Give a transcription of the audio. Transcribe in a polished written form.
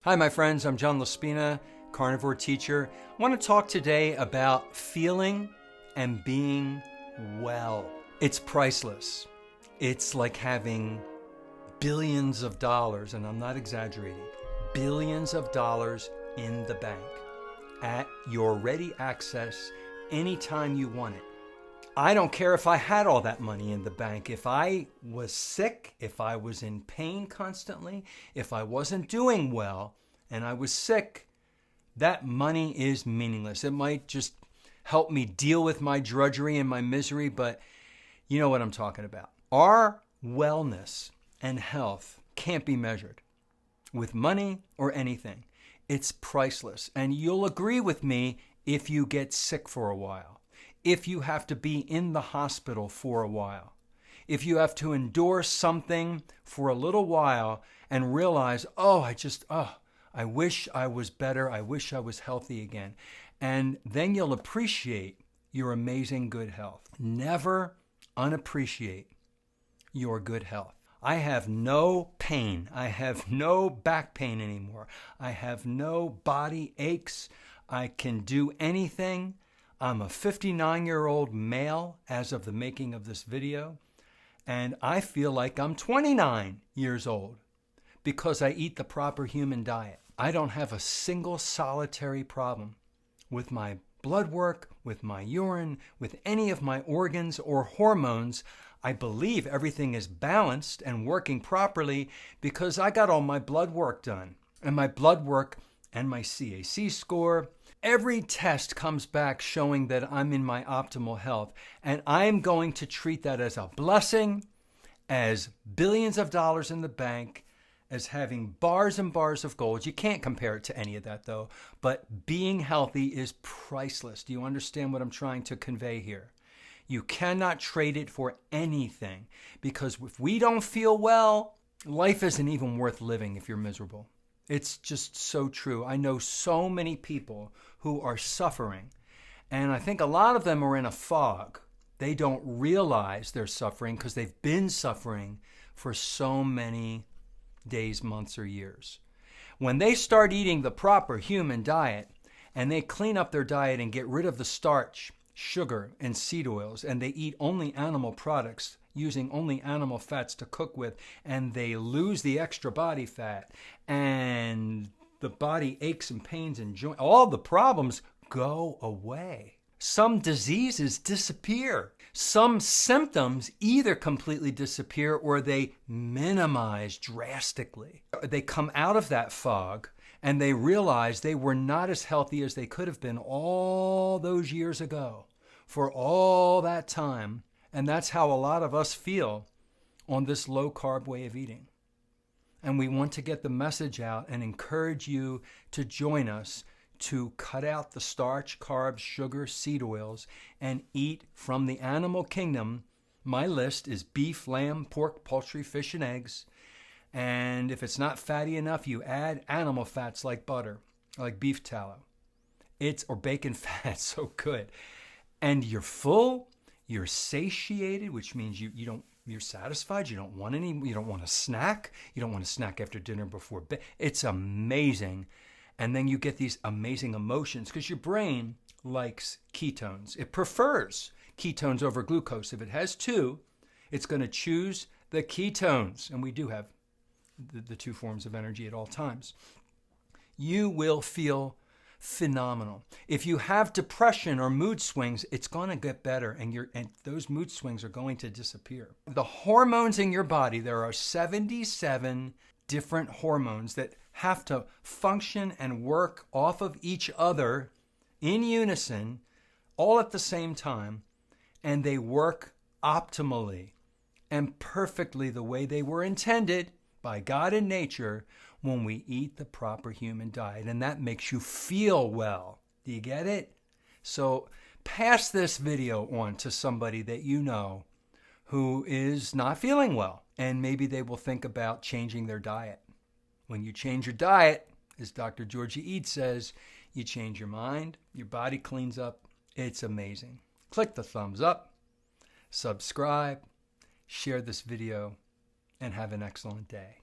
Hi, my friends. I'm John Laspina, Carnivore Teacher. I want to talk today about feeling and being well. It's priceless. It's like having billions of dollars, and I'm not exaggerating, billions of dollars in the bank at your ready access anytime you want it. I don't care if I had all that money in the bank. If I was sick, if I was in pain constantly, if I wasn't doing well and I was sick, that money is meaningless. It might just help me deal with my drudgery and my misery, but you know what I'm talking about. Our wellness and health can't be measured with money or anything. It's priceless. And you'll agree with me if you get sick for a while. If you have to be in the hospital for a while, if you have to endure something for a little while and realize, I wish I was better. I wish I was healthy again. And then you'll appreciate your amazing good health. Never unappreciate your good health. I have no pain. I have no back pain anymore. I have no body aches. I can do anything. I'm a 59-year-old male as of the making of this video, and I feel like I'm 29 years old because I eat the proper human diet. I don't have a single solitary problem with my blood work, with my urine, with any of my organs or hormones. I believe everything is balanced and working properly because I got all my blood work done, and my blood work and my CAC score. Every test comes back showing that I'm in my optimal health, and I'm going to treat that as a blessing, as billions of dollars in the bank, as having bars and bars of gold. You can't compare it to any of that, though, but being healthy is priceless. Do you understand what I'm trying to convey here? You cannot trade it for anything, because if we don't feel well, life isn't even worth living if you're miserable. It's just so true. I know so many people who are suffering, and I think a lot of them are in a fog. They don't realize they're suffering because they've been suffering for so many days, months, or years. When they start eating the proper human diet and they clean up their diet and get rid of the starch, sugar, and seed oils, and they eat only animal products, using only animal fats to cook with, and they lose the extra body fat, and the body aches and pains and joints, all the problems go away. Some diseases disappear. Some symptoms either completely disappear or they minimize drastically. They come out of that fog and they realize they were not as healthy as they could have been all those years ago for all that time. And that's how a lot of us feel on this low-carb way of eating. And we want to get the message out and encourage you to join us to cut out the starch, carbs, sugar, seed oils, and eat from the animal kingdom. My list is beef, lamb, pork, poultry, fish, and eggs. And if it's not fatty enough, you add animal fats like butter, like beef tallow. Or bacon fat, so good. And you're full. You're satiated, which means you're satisfied. You don't want to snack. You don't want to snack after dinner before bed. It's amazing. And then you get these amazing emotions because your brain likes ketones. It prefers ketones over glucose. If it has two, it's going to choose the ketones. And we do have the two forms of energy at all times. You will feel phenomenal. If you have depression or mood swings, it's going to get better, and those mood swings are going to disappear. The hormones in your body, there are 77 different hormones that have to function and work off of each other in unison, all at the same time, and they work optimally and perfectly the way they were intended by God and nature when we eat the proper human diet. And that makes you feel well. Do you get it? So pass this video on to somebody that you know who is not feeling well, and maybe they will think about changing their diet. When you change your diet, as Dr. Georgie Ede says, you change your mind, your body cleans up. It's amazing. Click the thumbs up, subscribe, share this video, and have an excellent day.